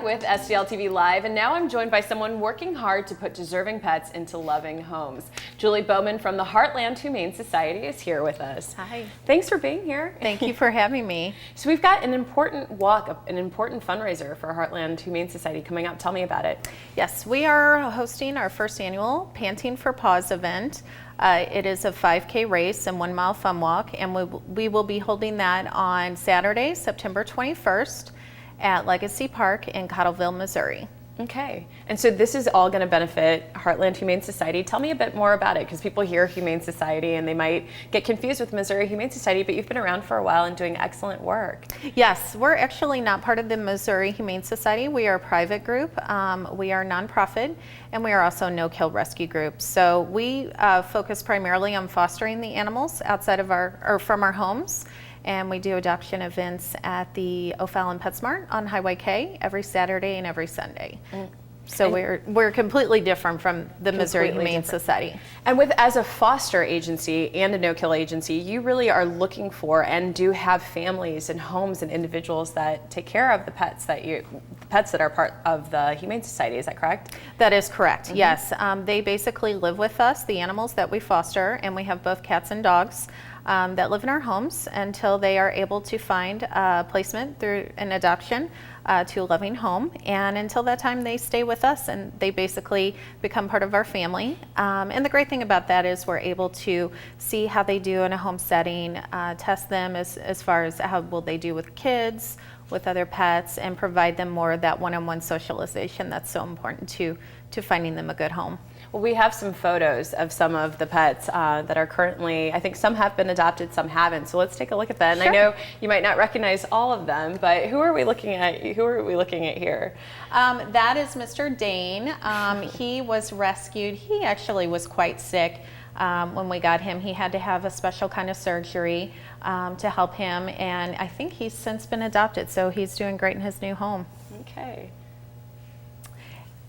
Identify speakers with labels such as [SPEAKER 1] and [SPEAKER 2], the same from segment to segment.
[SPEAKER 1] back with STL TV Live, and now I'm joined by someone working hard to put deserving pets into loving homes. Julie Bowman from the Heartland Humane Society is here with us.
[SPEAKER 2] Hi.
[SPEAKER 1] Thanks for being here.
[SPEAKER 2] Thank you for having me.
[SPEAKER 1] So we've got an important walk, an important fundraiser for Heartland Humane Society coming up. Tell me about it.
[SPEAKER 2] Yes, we are hosting our first annual Panting for Paws event. It is a 5K race and 1 mile fun walk, and we will be holding that on Saturday, September 21st at Legacy Park in Cottleville, Missouri.
[SPEAKER 1] Okay, and so this is all going to benefit Heartland Humane Society. Tell me a bit more about it, because people hear Humane Society and they might get confused with Missouri Humane Society, but you've been around for a while and doing excellent work.
[SPEAKER 2] Yes, we're actually not part of the Missouri Humane Society. We are a private group. We are nonprofit, and we are also a no-kill rescue group. So we focus primarily on fostering the animals outside of from our homes. And we do adoption events at the O'Fallon PetSmart on Highway K every Saturday and every Sunday. So we're completely different from the Missouri Humane Society.
[SPEAKER 1] And as a foster agency and a no-kill agency, you really are looking for and do have families and homes and individuals that take care of the pets that are part of the Humane Society. Is that correct?
[SPEAKER 2] That is correct. Yes, they basically live with us, the animals that we foster, and we have both cats and dogs that live in our homes until they are able to find placement through an adoption to a loving home. And until that time, they stay with us and they basically become part of our family. And the great thing about that is we're able to see how they do in a home setting, test them as far as how will they do with kids, with other pets, and provide them more of that one-on-one socialization that's so important to finding them a good home.
[SPEAKER 1] Well, we have some photos of some of the pets that are currently, I think some have been adopted, some haven't. So let's take a look at that. And
[SPEAKER 2] Sure.
[SPEAKER 1] I know you might not recognize all of them, but who are we looking at? Who are we looking at here?
[SPEAKER 2] That is Mr. Dane. He was rescued. He actually was quite sick when we got him. He had to have a special kind of surgery to help him. And I think he's since been adopted. So he's doing great in his new home.
[SPEAKER 1] Okay.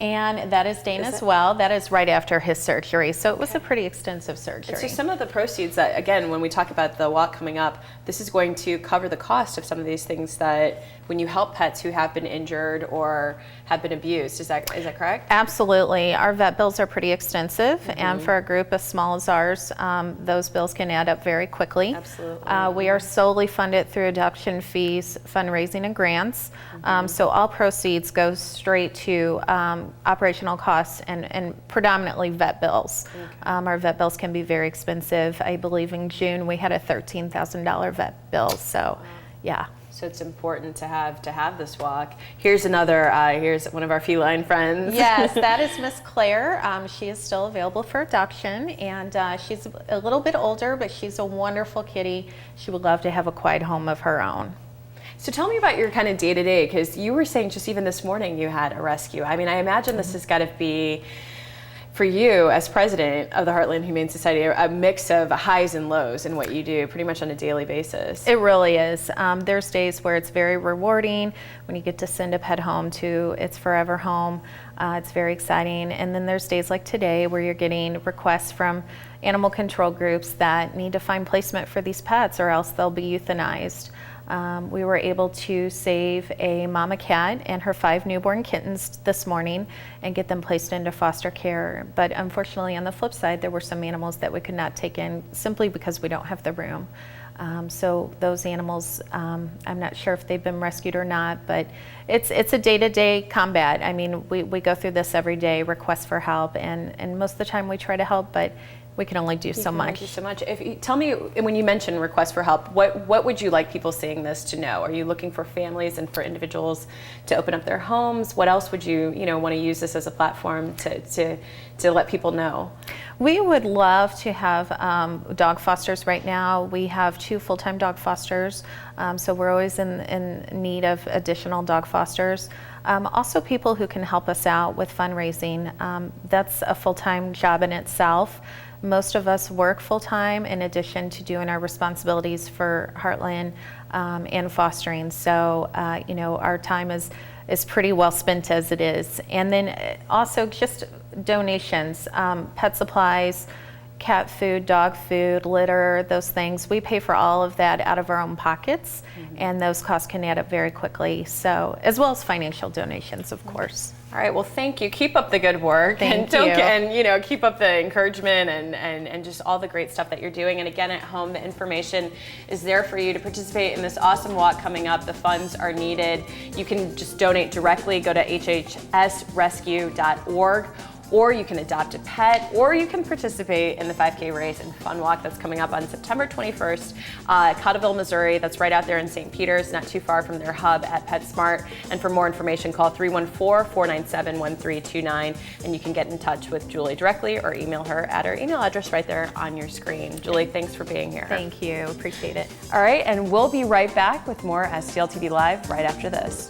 [SPEAKER 2] And that is Dane as well. That is right after his surgery. So it was a pretty extensive surgery.
[SPEAKER 1] And so some of the proceeds that, again, when we talk about the walk coming up, this is going to cover the cost of some of these things that when you help pets who have been injured or have been abused. Is that correct?
[SPEAKER 2] Absolutely. Our vet bills are pretty extensive. And for a group as small as ours, those bills can add up very quickly.
[SPEAKER 1] Absolutely.
[SPEAKER 2] We are solely funded through adoption fees, fundraising, and grants. So all proceeds go straight to operational costs and predominantly vet bills. Our vet bills can be very expensive. I believe in June we had a $13,000 vet bill. So, yeah.
[SPEAKER 1] So it's important to have this walk. Here's another. Here's one of our feline friends.
[SPEAKER 2] Yes, that is Miss Claire. She is still available for adoption, and she's a little bit older, but she's a wonderful kitty. She would love to have a quiet home of her own.
[SPEAKER 1] So tell me about your kind of day-to-day, because you were saying just even this morning you had a rescue. I mean, I imagine this has got to be, for you as president of the Heartland Humane Society, a mix of highs and lows in what you do pretty much on a daily basis.
[SPEAKER 2] It really is. There's days where it's very rewarding when you get to send a pet home to its forever home. It's very exciting. And then there's days like today where you're getting requests from animal control groups that need to find placement for these pets or else they'll be euthanized. We were able to save a mama cat and her 5 newborn kittens this morning and get them placed into foster care. But unfortunately, on the flip side, there were some animals that we could not take in simply because we don't have the room. So those animals, I'm not sure if they've been rescued or not, but it's a day-to-day combat. I mean, we go through this every day, requests for help, and most of the time we try to help, but we can only do so much.
[SPEAKER 1] Tell me, when you mention requests for help, what would you like people seeing this to know? Are you looking for families and for individuals to open up their homes? What else would you want to use this as a platform to let people know?
[SPEAKER 2] We would love to have dog fosters right now. We have 2 full-time dog fosters, so we're always in need of additional dog fosters. Also people who can help us out with fundraising. That's a full-time job in itself. Most of us work full-time in addition to doing our responsibilities for Heartland and fostering. So, our time is pretty well spent as it is. And then also just donations, pet supplies, cat food, dog food, litter, those things. We pay for all of that out of our own pockets, and those costs can add up very quickly. So, as well as financial donations, of course.
[SPEAKER 1] All right, well, thank you. Keep up the good work.
[SPEAKER 2] Thank you.
[SPEAKER 1] And keep up the encouragement and just all the great stuff that you're doing. And again, at home, the information is there for you to participate in this awesome walk coming up. The funds are needed. You can just donate directly. Go to hhsrescue.org. Or you can adopt a pet, or you can participate in the 5K race and fun walk that's coming up on September 21st, Cotterville, Missouri. That's right out there in St. Peters, not too far from their hub at PetSmart. And for more information, call 314-497-1329, and you can get in touch with Julie directly or email her at her email address right there on your screen. Julie, thanks for being here.
[SPEAKER 2] Thank you. Appreciate it.
[SPEAKER 1] All right, and we'll be right back with more STL TV Live right after this.